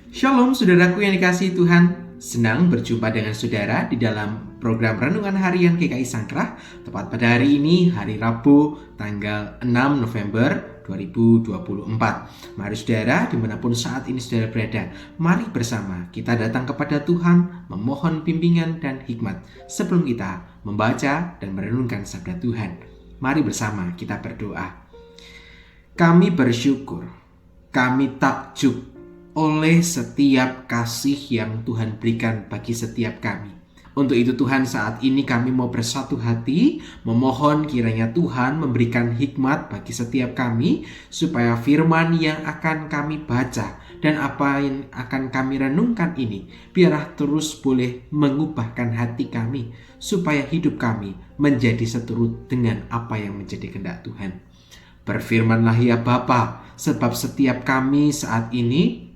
Shalom saudaraku yang dikasihi Tuhan. Senang berjumpa dengan saudara di dalam program Renungan Harian GKI Sangkrah. Tepat pada hari ini, hari Rabu, tanggal 6 November 2024. Mari saudara, dimanapun saat ini saudara berada, mari bersama kita datang kepada Tuhan, memohon bimbingan dan hikmat sebelum kita membaca dan merenungkan sabda Tuhan. Mari bersama kita berdoa. Kami bersyukur, kami takjub oleh setiap kasih yang Tuhan berikan bagi setiap kami. Untuk itu Tuhan, saat ini kami mau bersatu hati, memohon kiranya Tuhan memberikan hikmat bagi setiap kami, supaya firman yang akan kami baca dan apa yang akan kami renungkan ini, biarlah terus boleh mengubahkan hati kami, supaya hidup kami menjadi seturut dengan apa yang menjadi kehendak Tuhan. Berfirmanlah ya Bapa, sebab setiap kami saat ini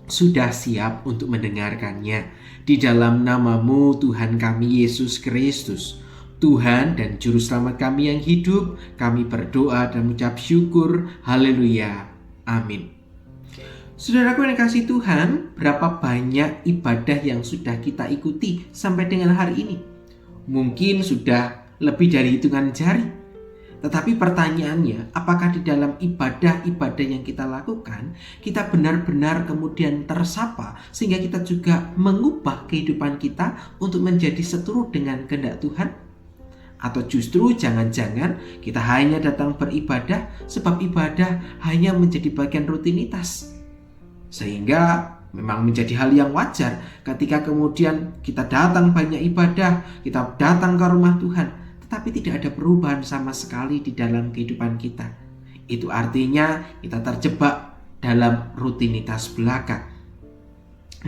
sudah siap untuk mendengarkannya. Di dalam nama-Mu Tuhan kami Yesus Kristus, Tuhan dan Juru Selamat kami yang hidup, kami berdoa dan mengucap syukur. Haleluya. Amin. Saudaraku yang dikasihi Tuhan, berapa banyak ibadah yang sudah kita ikuti sampai dengan hari ini? Mungkin sudah lebih dari hitungan jari. Tetapi pertanyaannya, apakah di dalam ibadah-ibadah yang kita lakukan, kita benar-benar kemudian tersapa sehingga kita juga mengubah kehidupan kita untuk menjadi seturut dengan kehendak Tuhan? Atau justru jangan-jangan kita hanya datang beribadah sebab ibadah hanya menjadi bagian rutinitas, sehingga memang menjadi hal yang wajar ketika kemudian kita datang banyak ibadah, kita datang ke rumah Tuhan, tapi tidak ada perubahan sama sekali di dalam kehidupan kita. Itu artinya kita terjebak dalam rutinitas belaka.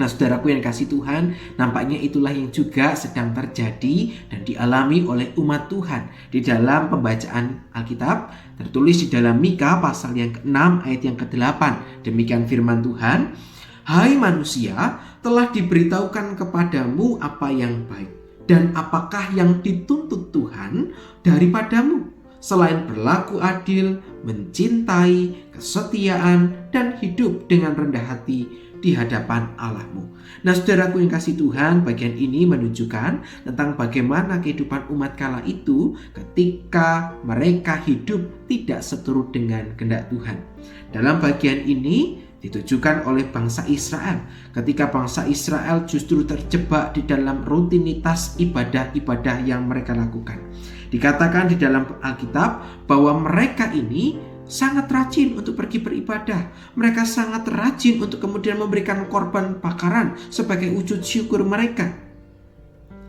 Nah saudaraku yang kasih Tuhan, nampaknya itulah yang juga sedang terjadi dan dialami oleh umat Tuhan. Di dalam pembacaan Alkitab, tertulis di dalam Mika pasal yang ke-6 ayat yang ke-8. Demikian firman Tuhan, "Hai manusia, telah diberitahukan kepadamu apa yang baik. Dan apakah yang dituntut Tuhan daripadamu, selain berlaku adil, mencintai, kesetiaan, dan hidup dengan rendah hati di hadapan Allahmu." Nah saudaraku yang kasih Tuhan, bagian ini menunjukkan tentang bagaimana kehidupan umat kala itu ketika mereka hidup tidak seturut dengan kehendak Tuhan. Dalam bagian ini ditujukan oleh bangsa Israel ketika bangsa Israel justru terjebak di dalam rutinitas ibadah-ibadah yang mereka lakukan. Dikatakan di dalam Alkitab bahwa mereka ini sangat rajin untuk pergi beribadah. Mereka sangat rajin untuk kemudian memberikan korban bakaran sebagai wujud syukur mereka.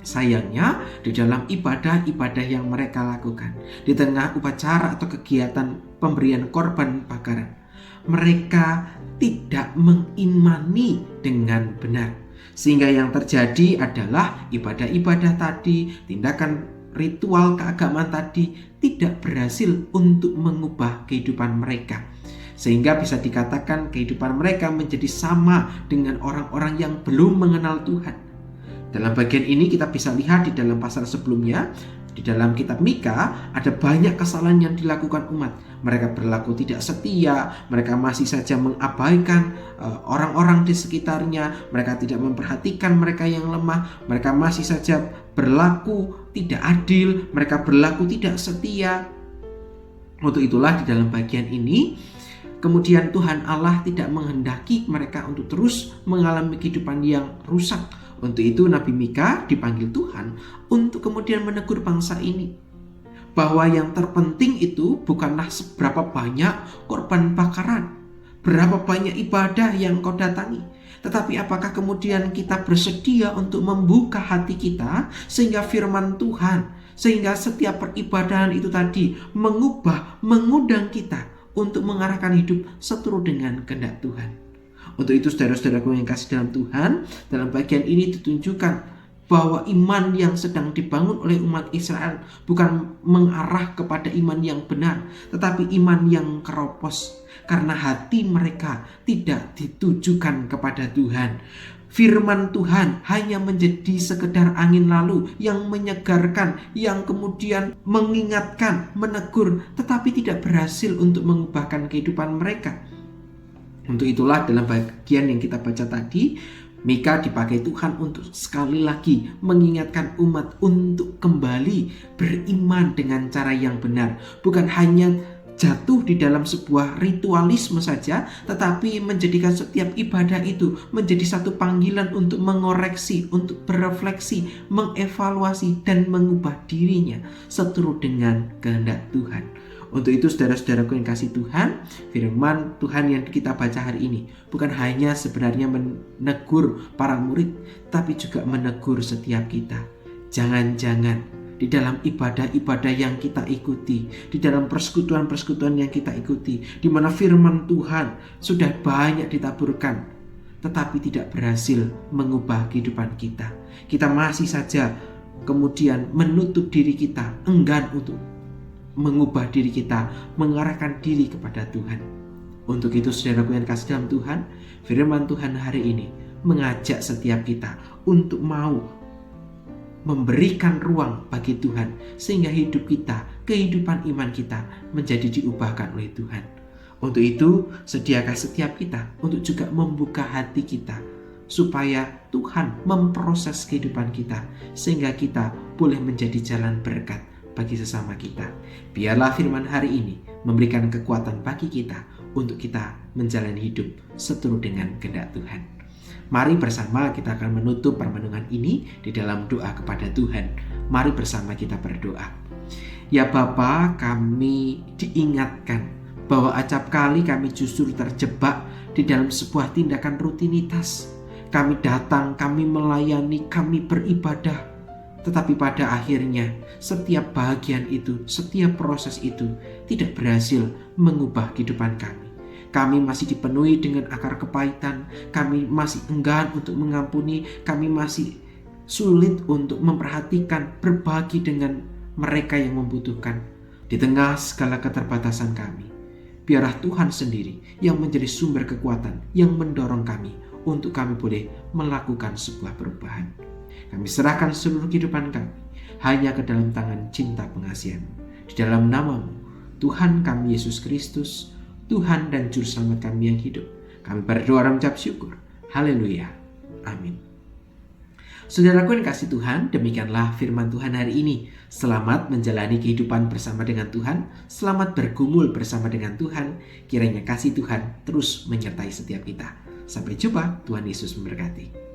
Sayangnya di dalam ibadah-ibadah yang mereka lakukan, di tengah upacara atau kegiatan pemberian korban bakaran, mereka tidak mengimani dengan benar. Sehingga yang terjadi adalah ibadah-ibadah tadi, tindakan ritual keagamaan tadi tidak berhasil untuk mengubah kehidupan mereka. Sehingga bisa dikatakan kehidupan mereka menjadi sama dengan orang-orang yang belum mengenal Tuhan. Dalam bagian ini kita bisa lihat di dalam pasal sebelumnya, di dalam kitab Mika ada banyak kesalahan yang dilakukan umat. Mereka berlaku tidak setia, mereka masih saja mengabaikan orang-orang di sekitarnya, mereka tidak memperhatikan mereka yang lemah, mereka masih saja berlaku tidak adil, mereka berlaku tidak setia. Untuk itulah di dalam bagian ini kemudian Tuhan Allah tidak menghendaki mereka untuk terus mengalami kehidupan yang rusak. Untuk itu Nabi Mika dipanggil Tuhan untuk kemudian menegur bangsa ini, bahwa yang terpenting itu bukanlah seberapa banyak korban bakaran, berapa banyak ibadah yang kau datangi, tetapi apakah kemudian kita bersedia untuk membuka hati kita sehingga firman Tuhan, sehingga setiap peribadahan itu tadi mengundang kita untuk mengarahkan hidup seturut dengan kehendak Tuhan. Untuk itu saudara-saudaraku yang kasih dalam Tuhan, dalam bagian ini ditunjukkan bahwa iman yang sedang dibangun oleh umat Israel bukan mengarah kepada iman yang benar, tetapi iman yang keropos, karena hati mereka tidak ditujukan kepada Tuhan. Firman Tuhan hanya menjadi sekedar angin lalu yang menyegarkan, yang kemudian mengingatkan, menegur, tetapi tidak berhasil untuk mengubahkan kehidupan mereka. Untuk itulah dalam bagian yang kita baca tadi, Mika dipakai Tuhan untuk sekali lagi mengingatkan umat untuk kembali beriman dengan cara yang benar. Bukan hanya jatuh di dalam sebuah ritualisme saja, tetapi menjadikan setiap ibadah itu menjadi satu panggilan untuk mengoreksi, untuk berefleksi, mengevaluasi, dan mengubah dirinya seturut dengan kehendak Tuhan. Untuk itu saudara-saudaraku yang kasih Tuhan, firman Tuhan yang kita baca hari ini bukan hanya sebenarnya menegur para murid, tapi juga menegur setiap kita. Jangan-jangan di dalam ibadah-ibadah yang kita ikuti, di dalam persekutuan-persekutuan yang kita ikuti, di mana firman Tuhan sudah banyak ditaburkan, tetapi tidak berhasil mengubah kehidupan kita. Kita masih saja kemudian menutup diri kita, enggan untuk mengubah diri kita, mengarahkan diri kepada Tuhan. Untuk itu saudaraku yang kasih dalam Tuhan, firman Tuhan hari ini mengajak setiap kita untuk mau memberikan ruang bagi Tuhan, sehingga hidup kita, kehidupan iman kita menjadi diubahkan oleh Tuhan. Untuk itu sediakah setiap kita untuk juga membuka hati kita, supaya Tuhan memproses kehidupan kita, sehingga kita boleh menjadi jalan berkat bagi sesama kita. Biarlah firman hari ini memberikan kekuatan bagi kita untuk kita menjalani hidup seturut dengan kehendak Tuhan. Mari bersama kita akan menutup permenungan ini di dalam doa kepada Tuhan. Mari bersama kita berdoa. Ya Bapa, kami diingatkan bahwa acap kali kami justru terjebak di dalam sebuah tindakan rutinitas. Kami datang, kami melayani, kami beribadah, tetapi pada akhirnya setiap bahagian itu, setiap proses itu tidak berhasil mengubah kehidupan kami. Kami masih dipenuhi dengan akar kepahitan, kami masih enggan untuk mengampuni, kami masih sulit untuk memperhatikan, berbagi dengan mereka yang membutuhkan. Di tengah segala keterbatasan kami, biarlah Tuhan sendiri yang menjadi sumber kekuatan yang mendorong kami untuk kami boleh melakukan sebuah perubahan. Kami serahkan seluruh kehidupan kami hanya ke dalam tangan cinta pengasihan-Mu. Di dalam nama-Mu, Tuhan kami Yesus Kristus, Tuhan dan Juru Selamat kami yang hidup, kami berdoa dan mengucap syukur. Haleluya. Amin. Saudaraku yang kasih Tuhan, demikianlah firman Tuhan hari ini. Selamat menjalani kehidupan bersama dengan Tuhan. Selamat bergumul bersama dengan Tuhan. Kiranya kasih Tuhan terus menyertai setiap kita. Sampai jumpa, Tuhan Yesus memberkati.